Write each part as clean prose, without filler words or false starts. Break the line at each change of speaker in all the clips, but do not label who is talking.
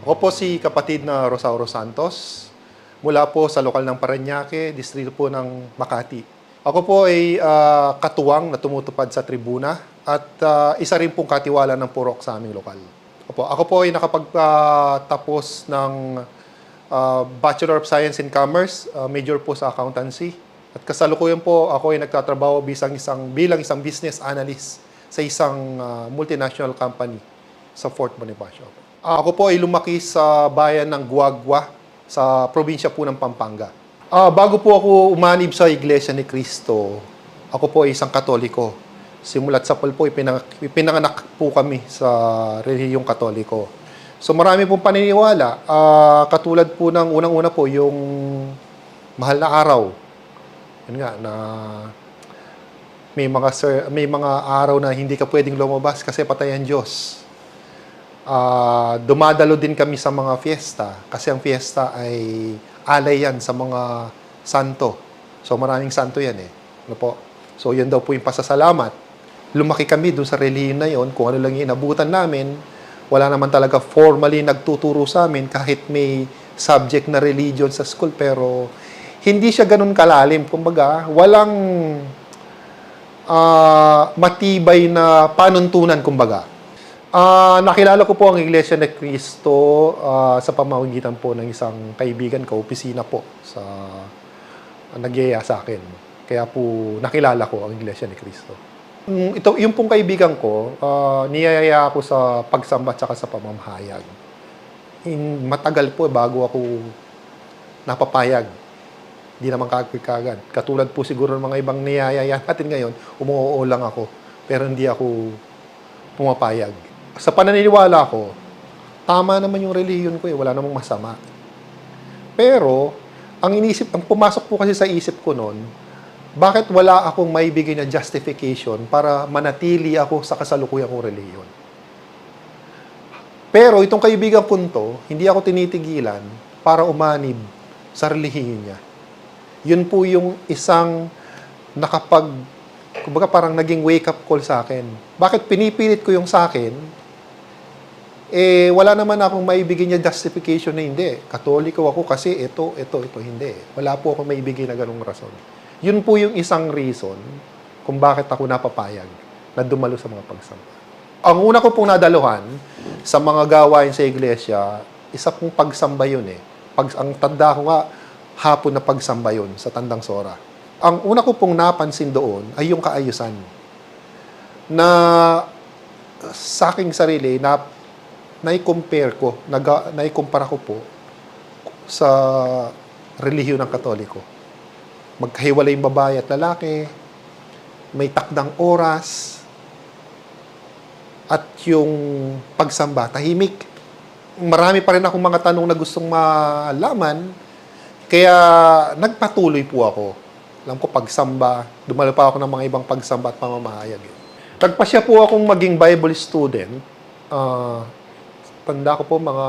Ako po si kapatid na Rosauro Santos, mula po sa lokal ng Parañaque, distrito po ng Makati. Ako po ay katuwang na tumutupad sa tribuna at isa rin pong katiwala ng purok sa aming lokal. Ako po ay nakapagtapos ng Bachelor of Science in Commerce, major po sa accountancy. At kasalukuyan po ako ay nagtatrabaho bilang isang business analyst sa isang multinational company sa Fort Bonifacio. Ako po ay lumaki sa bayan ng Guagua sa probinsya po ng Pampanga. Bago po ako umanib sa Iglesia ni Cristo, ako po ay isang Katoliko. Simula't sapal po, ipinanganak po kami sa relihiyong Katoliko. So marami pong paniniwala, katulad po ng unang-una po yung mahal na araw. Yun nga, na may mga araw na hindi ka pwedeng lumabas kasi patay ang Diyos. Dumadalo din kami sa mga fiesta kasi ang fiesta ay alay yan sa mga santo. So maraming santo yan eh. Ano po? So yun daw po yung pasasalamat. Lumaki kami dun sa relihiyon na yun, kung ano lang yung inabutan namin. Wala naman talaga formally nagtuturo sa amin kahit may subject na religion sa school, pero hindi siya ganun kalalim. Kumbaga, walang matibay na panuntunan, kumbaga. Nakilala ko po ang Iglesia ni Cristo sa pamamagitan po ng isang kaibigan ko, opisina po, sa nagyaya sa akin. Kaya po nakilala ko ang Iglesia ni Cristo. Yung pong kaibigan ko, niyayaya ako sa pagsamba at saka sa pamamahayag. Matagal po bago ako napapayag. Hindi naman kagad. Katulad po siguro ng mga ibang niyayaya natin ngayon, umuoo lang ako. Pero hindi ako pumapayag. Sa pananiniwala ko, tama naman yung relihiyon ko eh. Wala namang masama. Pero, ang pumasok po kasi sa isip ko noon, bakit wala akong maibigay na justification para manatili ako sa kasalukuyang kong relihiyon? Pero itong kaibigan ko to, hindi ako tinitigilan para umanib sa relihiyon niya. Yun po yung isang kumbaga parang naging wake-up call sa akin. Bakit pinipilit ko yung sa akin? Wala naman akong maibigay niya justification na hindi. Katoliko ako kasi ito, hindi. Wala po akong maibigay na ganung rason. Yun po yung isang reason kung bakit ako napapayag na dumalo sa mga pagsamba. Ang una ko pong nadaluhan sa mga gawain sa iglesia, isa pong pagsamba yun eh. Ang tanda ko nga, hapon na pagsamba yun sa Tandang Sora. Ang una ko pong napansin doon ay yung kaayusan. Na sa aking sarili, naikumpara ko po sa relihiyon ng Katoliko. Magkahiwalay yung babae at lalaki, may takdang oras, at yung pagsamba, tahimik. Marami pa rin akong mga tanong na gustong malaman, kaya nagpatuloy po ako. Alam ko, pagsamba, dumalo pa ako ng mga ibang pagsamba at pamamahayag. Nagpasya po akong maging Bible student. Tanda ko po mga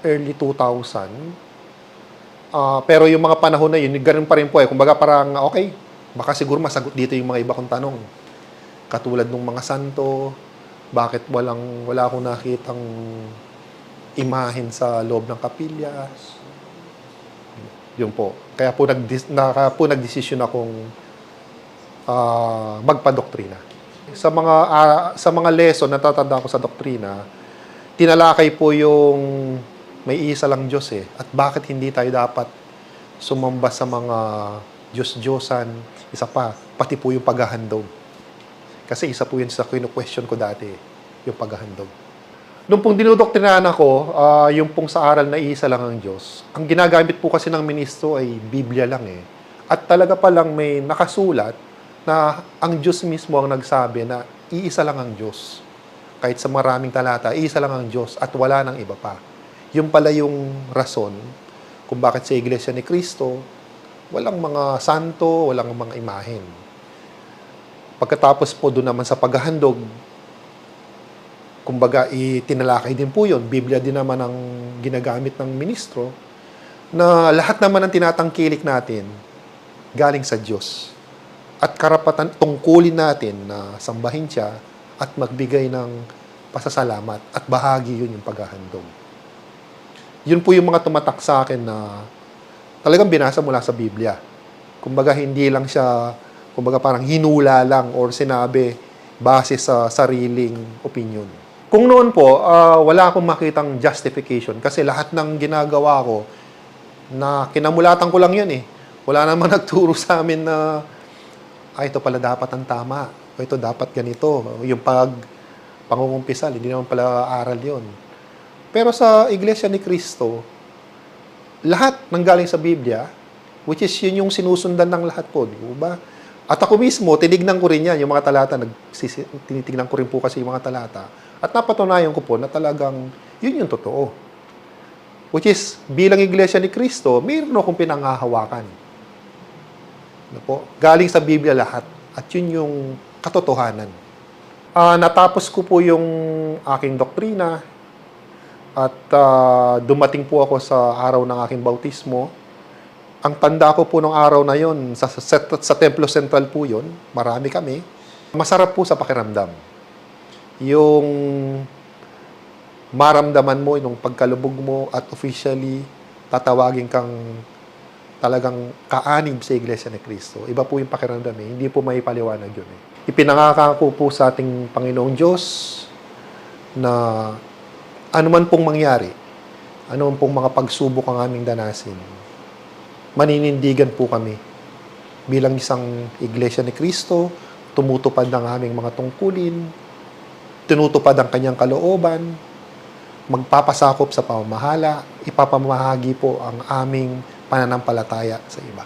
early 2000. Pero yung mga panahon na yun, ganun pa rin po eh. Kumbaga parang, okay, baka siguro masagot dito yung mga iba kong tanong. Katulad ng mga santo, bakit wala akong nakitang imahen sa loob ng kapilya. Yun po. Kaya po nagdesisyon akong magpa-doktrina. Sa mga lesson na natatanda ko sa doktrina, tinalakay po yung may isa lang Diyos eh. At bakit hindi tayo dapat sumamba sa mga Diyos-Diyosan? Isa pa, pati po yung paghahandog. Kasi isa po yun sa question ko dati, yung paghahandog. Nung pong dinodoktrinahan ako, yung pong sa aral na isa lang ang Diyos, ang ginagamit po kasi ng ministro ay Biblia lang eh. At talaga palang may nakasulat na ang Diyos mismo ang nagsabi na iisa lang ang Diyos. Kahit sa maraming talata, iisa lang ang Diyos at wala nang iba pa. Yung pala yung rason kung bakit sa Iglesia ni Cristo, walang mga santo, walang mga imahen. Pagkatapos po doon naman sa paghahandog, kumbaga itinalakay din po yun. Biblia din naman ang ginagamit ng ministro na lahat naman ng tinatangkilik natin galing sa Diyos. At karapatan, tungkulin natin na sambahin siya at magbigay ng pasasalamat at bahagi yun yung paghahandog. Yun po yung mga tumatak sa akin na talagang binasa mula sa Biblia. Kumbaga, hindi lang siya, kumbaga parang hinula lang or sinabi base sa sariling opinion. Kung noon po, wala akong makitang justification kasi lahat ng ginagawa ko, na kinamulatan ko lang yun eh. Wala namang nagturo sa amin na, ito pala dapat ang tama. O ito dapat ganito. Yung pangungumpisal, hindi naman pala aral yun. Pero sa Iglesia ni Cristo, lahat nanggaling sa Biblia, which is yun yung sinusundan ng lahat po, di ba? At ako mismo, tinignan ko rin yan, yung mga talata, tinitignan ko rin po kasi yung mga talata. At napatunayan ko po na talagang yun yung totoo. Which is, bilang Iglesia ni Cristo, mayroon akong pinanghahawakan. Ano po? Galing sa Biblia lahat. At yun yung katotohanan. Natapos ko po yung aking doktrina at dumating po ako sa araw ng aking bautismo. Ang tanda ko po nung araw na yon sa Templo Central po yun, marami kami. Masarap po sa pakiramdam. Yung maramdaman mo nung pagkalubog mo at officially tatawagin kang talagang kaanib sa Iglesia ni Cristo. Iba po yung pakiramdam eh. Hindi po may paliwanag yun eh. Ipinangako po sa ating Panginoong Diyos na anuman pong mangyari, anuman pong mga pagsubok ang aming danasin, maninindigan po kami bilang isang Iglesia ni Cristo, tumutupad ng aming mga tungkulin, tinutupad ang kanyang kalooban, magpapasakop sa pamamahala, ipapamahagi po ang aming pananampalataya sa iba.